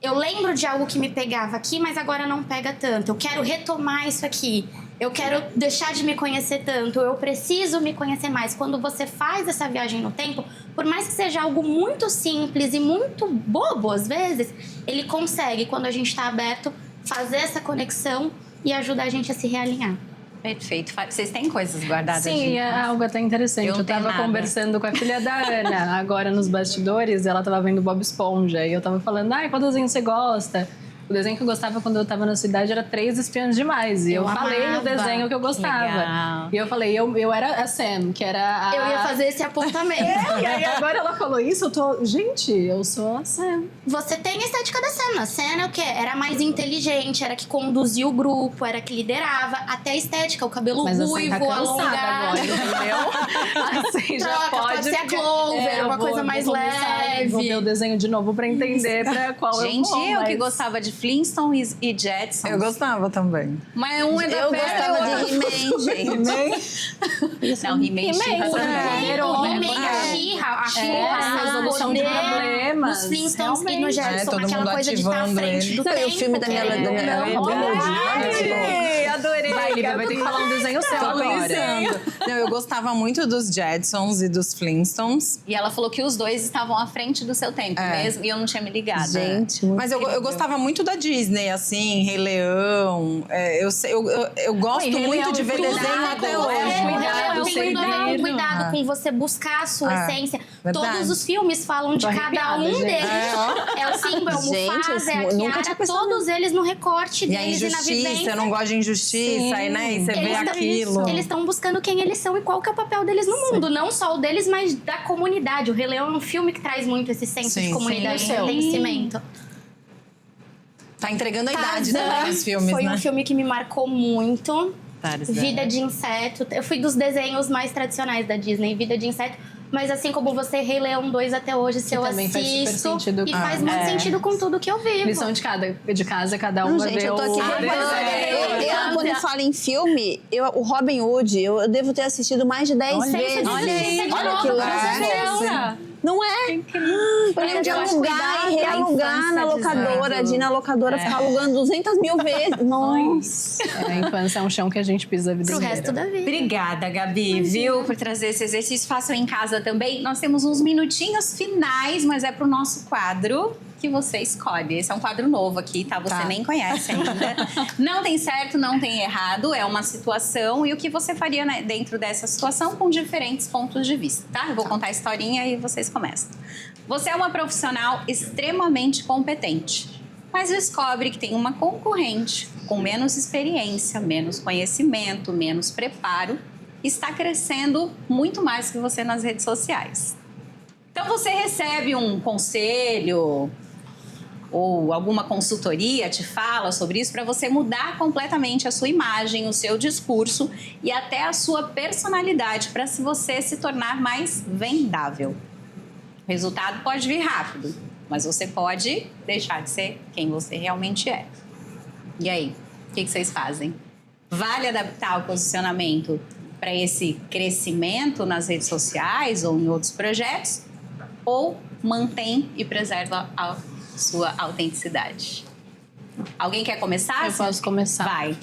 Eu lembro de algo que me pegava aqui, mas agora não pega tanto. Eu quero retomar isso aqui. Eu quero deixar de me conhecer tanto. Eu preciso me conhecer mais. Quando você faz essa viagem no tempo, por mais que seja algo muito simples e muito bobo às vezes, ele consegue, quando a gente está aberto, fazer essa conexão e ajudar a gente a se realinhar. Perfeito. Vocês têm coisas guardadas? Sim, é algo até interessante. Eu Eu não tenho tava nada. conversando com a filha da Ana, agora nos bastidores, ela tava vendo Bob Esponja. E eu tava falando, qual desenho você gosta? O desenho que eu gostava quando eu tava na cidade era 3 Espiãs Demais. E eu falei o amava. desenho que eu gostava. Legal. E eu falei, eu era a Sam, que era a... Eu ia fazer esse apontamento. E aí agora ela falou isso, eu tô... Gente, eu sou a Sam. Você tem a estética da Sam. A Sam é o quê? Era mais inteligente, era que conduzia o grupo, era que liderava. Até a estética, o cabelo Mas ruivo, assim, tá cansada alongado. agora, entendeu? Assim, já Troca, pode ser a porque- Clover, eu uma coisa mais leve. Vou ver o desenho de novo pra entender pra qual Gente, eu vou. eu que mas- gostava de Flintstones e Jetsons. Eu gostava também. Mas um é da Eu perna, gostava outro- de He-Man, gente. Não, He-Man e She-Ra são He-Man, bem- a She-Ra, a resolução de problemas, Nos Flintstones e no realmente. Jetson, todo aquela mundo coisa de estar à ativando frente ele. do Não, tempo. e o filme da minha querendo ou não. Ai, adorei. Vai, Lívia, vai ter que falar um desenho seu Tô agora. pensando. Não, eu gostava muito dos Jetsons e dos Flintstones. E ela falou que os dois estavam à frente do seu tempo mesmo, e eu não tinha me ligado. Gente, Mas eu gostava muito da Disney, assim, Rei Leão. Eu gosto Rei muito Leão, de ver cuidado, desenho até é, hoje. cuidado, Tem cuidado com você buscar a sua essência. verdade. Todos os filmes falam de Tô cada arrepiada, um gente. deles. É o Simba, é o Gente, Mufasa, é a nunca Kiara, tinha pensado todos eles no recorte E a deles e na injustiça, vivência. eu não gosto de injustiça, aí, né? E você vê Eles tão- aquilo. Eles estão buscando quem eles são e qual que é o papel deles no mundo. Não só o deles, mas da comunidade. O Rei Leão é um filme que traz muito esse senso Sim, de comunidade e sim. pertencimento. Tá entregando a idade também os filmes, Foi né? um filme que me marcou muito. Tarzan. Vida de Inseto. Eu fui dos desenhos mais tradicionais da Disney, Vida de Inseto. Mas assim como você, Rei Leão 2 até hoje, se eu também faz super assisto. sentido. E faz muito sentido com tudo que eu vivo. Lição de casa, cada Não, um gente, vê eu tô aqui o reparando. desenho. Quando falo em filme, o Robin Hood, eu devo ter assistido mais de 10 vezes. Olha que louco. Não é? Eu lembro de alugar e realugar na locadora, de ir na locadora ficar alugando 200 mil vezes. Nossa. A infância é um chão que a gente pisa a vida Pro inteira. resto da vida. Obrigada, Gabi, viu, por trazer esse exercício. Façam em casa também. Nós temos uns minutinhos finais, mas é pro nosso quadro que você escolhe. Esse é um quadro novo aqui, tá? Você nem conhece ainda. Não tem certo, não tem errado. É uma situação e o que você faria dentro dessa situação com diferentes pontos de vista, tá? Eu vou contar a historinha e vocês começam. Você é uma profissional extremamente competente, mas descobre que tem uma concorrente com menos experiência, menos conhecimento, menos preparo está crescendo muito mais que você nas redes sociais. Então você recebe um conselho ou alguma consultoria te fala sobre isso para você mudar completamente a sua imagem, o seu discurso e até a sua personalidade para você se tornar mais vendável. O resultado pode vir rápido, mas você pode deixar de ser quem você realmente é. E aí, o que vocês fazem? Vale adaptar o posicionamento para esse crescimento nas redes sociais ou em outros projetos? Ou mantém e preserva a sua autenticidade? Alguém quer começar? Eu posso começar. Vai.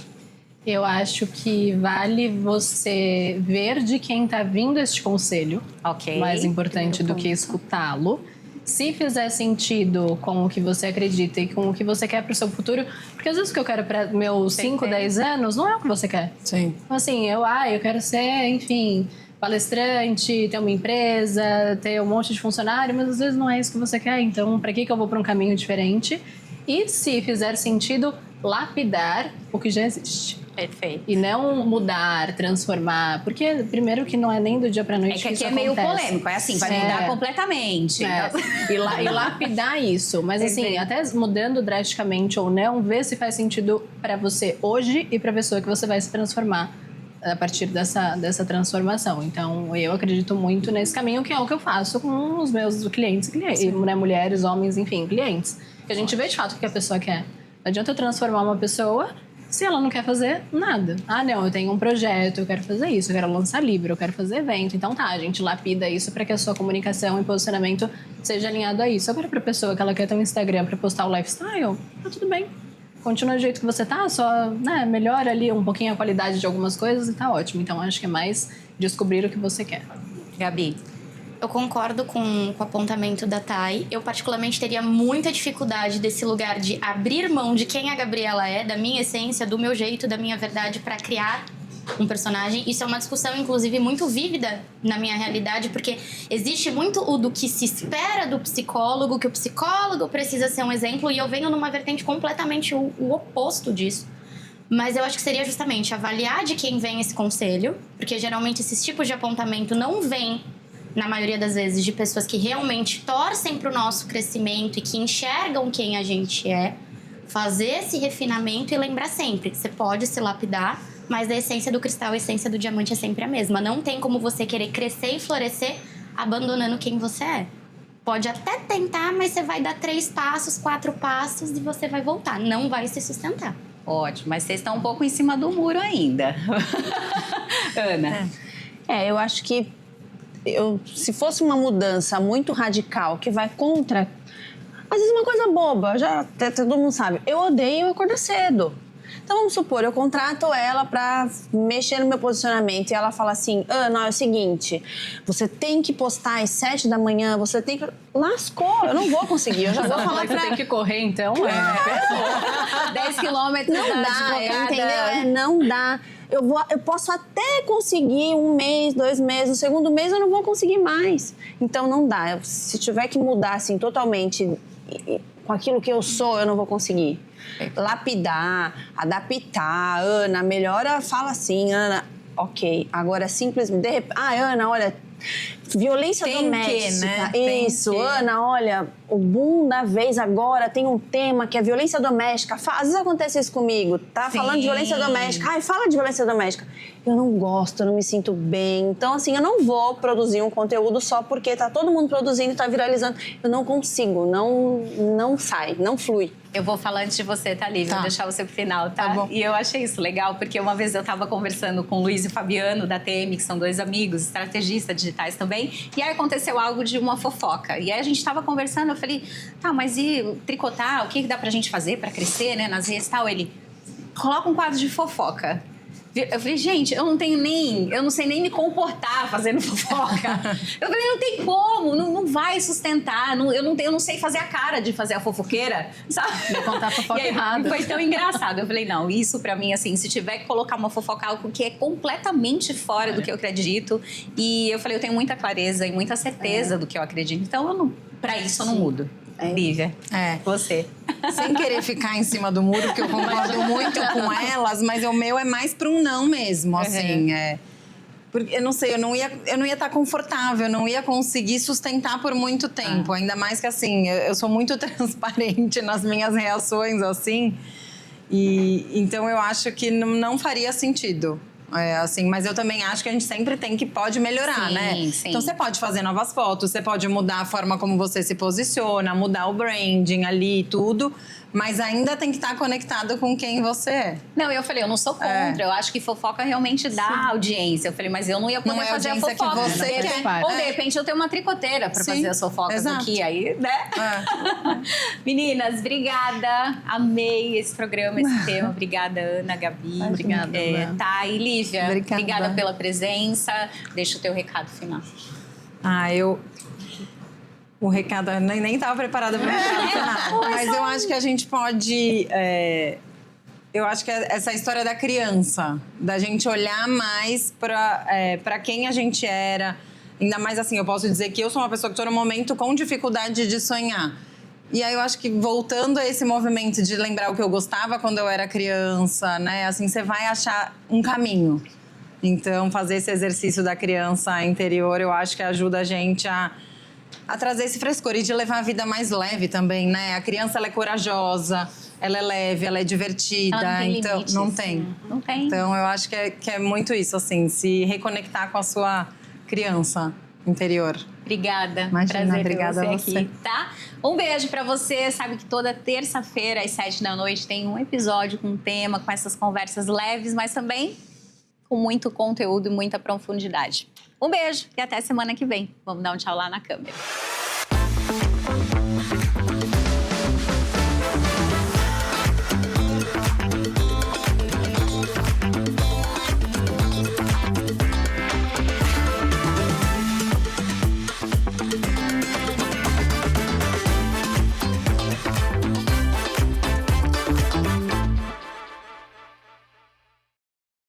Eu acho que vale você ver de quem está vindo este conselho. Ok. Mais importante do que escutá-lo. Se fizer sentido com o que você acredita e com o que você quer para o seu futuro. Porque às vezes o que eu quero para meus 5, 10 anos não é o que você quer. Sim. Então, assim, eu quero ser, enfim, palestrante, ter uma empresa, ter um monte de funcionário, mas às vezes não é isso que você quer. Então, para que eu vou para um caminho diferente? E se fizer sentido, lapidar o que já existe. Perfeito. E não mudar, transformar. Porque, primeiro, que não é nem do dia pra noite que isso aqui é meio acontece. polêmico. É assim, vai mudar completamente. É. E lapidar isso. Mas assim, até mudando drasticamente ou não, ver se faz sentido pra você hoje e pra pessoa que você vai se transformar a partir dessa transformação. Então, eu acredito muito nesse caminho, que é o que eu faço com os meus clientes, né, mulheres, homens, enfim, clientes. Que a gente vê de fato o que a pessoa quer. Não adianta eu transformar uma pessoa se ela não quer fazer nada. Ah, não, eu tenho um projeto, eu quero fazer isso, eu quero lançar livro, eu quero fazer evento. Então tá, a gente lapida isso para que a sua comunicação e posicionamento seja alinhado a isso. Agora, pra pessoa que ela quer ter um Instagram para postar o lifestyle, tá tudo bem. Continua do jeito que você tá, só melhora ali um pouquinho a qualidade de algumas coisas e tá ótimo. Então, acho que é mais descobrir o que você quer. Gabi? Eu concordo com o apontamento da Thay. Eu, particularmente, teria muita dificuldade desse lugar de abrir mão de quem a Gabriela é, da minha essência, do meu jeito, da minha verdade, para criar um personagem. Isso é uma discussão, inclusive, muito vívida na minha realidade, porque existe muito o do que se espera do psicólogo, que o psicólogo precisa ser um exemplo, e eu venho numa vertente completamente o oposto disso. Mas eu acho que seria justamente avaliar de quem vem esse conselho, porque geralmente esses tipos de apontamento não vêm, na maioria das vezes, de pessoas que realmente torcem para o nosso crescimento e que enxergam quem a gente é. Fazer esse refinamento e lembrar sempre que você pode se lapidar, mas a essência do cristal, a essência do diamante é sempre a mesma. Não tem como você querer crescer e florescer abandonando quem você é. Pode até tentar, mas você vai dar 3 passos, 4 passos e você vai voltar. Não vai se sustentar. Ótimo, mas vocês estão um pouco em cima do muro ainda. Ana? Eu acho que se fosse uma mudança muito radical que vai contra... Às vezes uma coisa boba, já todo mundo sabe. Eu odeio acordar cedo. Então, vamos supor, eu contrato ela pra mexer no meu posicionamento e ela fala assim, Ana, é o seguinte, você tem que postar às 7 da manhã, você tem que... Lascou, eu não vou conseguir, eu já vou falar pra... Você tem que correr, então? 10 quilômetros Não da dá, advogada. entendeu? Não dá. Eu posso até conseguir 1 mês, 2 meses, no segundo mês eu não vou conseguir mais. Então, não dá. Se tiver que mudar, assim, totalmente com aquilo que eu sou, eu não vou conseguir. Lapidar, adaptar, Ana, melhora, fala assim, Ana, ok. Agora, simplesmente, de repente, Ana, olha, violência doméstica. né? Isso, Ana, olha, o boom da vez agora tem um tema que é violência doméstica. Às vezes acontece isso comigo, tá? Sim. Falando de violência doméstica. Fala de violência doméstica. Eu não gosto, eu não me sinto bem. Então, assim, eu não vou produzir um conteúdo só porque tá todo mundo produzindo e tá viralizando. Eu não consigo, não sai, não flui. Eu vou falar antes de você, tá, Lívia? Vou deixar você pro final, tá? Tá bom. E eu achei isso legal, porque uma vez eu tava conversando com o Luiz e Fabiano, da TM, que são 2 amigos, estrategistas digitais também, e aí aconteceu algo de uma fofoca. E aí a gente tava conversando, eu falei, tá, mas e tricotar? O que dá pra gente fazer pra crescer, né, nas redes e tal? Ele, coloca um quadro de fofoca. Eu falei, gente, eu não sei nem me comportar fazendo fofoca. Eu falei, não tem como, não vai sustentar, eu não sei fazer a cara de fazer a fofoqueira, sabe? Vai contar a fofoca E aí, errada. foi tão engraçado. Eu falei, não, isso pra mim, assim, se tiver que colocar uma fofoca, algo que é completamente fora do que eu acredito. E eu falei, eu tenho muita clareza e muita certeza do que eu acredito. Então, pra isso eu não mudo. Lívia, você. Sem querer ficar em cima do muro, porque eu concordo muito com elas, mas o meu é mais para um não mesmo, assim. Porque, eu não sei, eu não ia estar confortável, eu não ia conseguir sustentar por muito tempo. Ainda mais que, assim, eu sou muito transparente nas minhas reações, assim. E então, eu acho que não faria sentido. Assim, mas eu também acho que a gente sempre pode melhorar, sim, né? Sim. Então, você pode fazer novas fotos, você pode mudar a forma como você se posiciona, mudar o branding ali, tudo. Mas ainda tem que estar conectado com quem você é. Não, eu falei, eu não sou contra. Eu acho que fofoca realmente dá audiência. Eu falei, mas eu não ia poder fazer a fofoca. Que você quer. Ou de repente eu tenho uma tricoteira pra fazer as fofocas aqui. Aí, né? Meninas, obrigada. Amei esse programa, esse tema. Obrigada, Ana, Gabi. Obrigada, Ana. Tá, e Lívia, Obrigada. Obrigada pela presença. Deixa o teu recado final. O recado, eu nem estava preparada para o recado final. Mas eu acho que a gente pode... eu acho que essa história da criança, da gente olhar mais para quem a gente era. Ainda mais assim, eu posso dizer que eu sou uma pessoa que estou no momento com dificuldade de sonhar. E aí eu acho que voltando a esse movimento de lembrar o que eu gostava quando eu era criança, né? Assim, você vai achar um caminho. Então, fazer esse exercício da criança interior, eu acho que ajuda a gente a trazer esse frescor e de levar a vida mais leve também, né? A criança, ela é corajosa, ela é leve, ela é divertida. Ela não tem então, limites, não tem. Não tem. Então, eu acho que é muito isso, assim, se reconectar com a sua criança interior. Obrigada. Imagina, Prazer obrigada ter a você você. aqui, tá? Um beijo pra você. Sabe que toda terça-feira, às 7h, tem um episódio com um tema, com essas conversas leves, mas também com muito conteúdo e muita profundidade. Um beijo e até semana que vem. Vamos dar um tchau lá na câmera.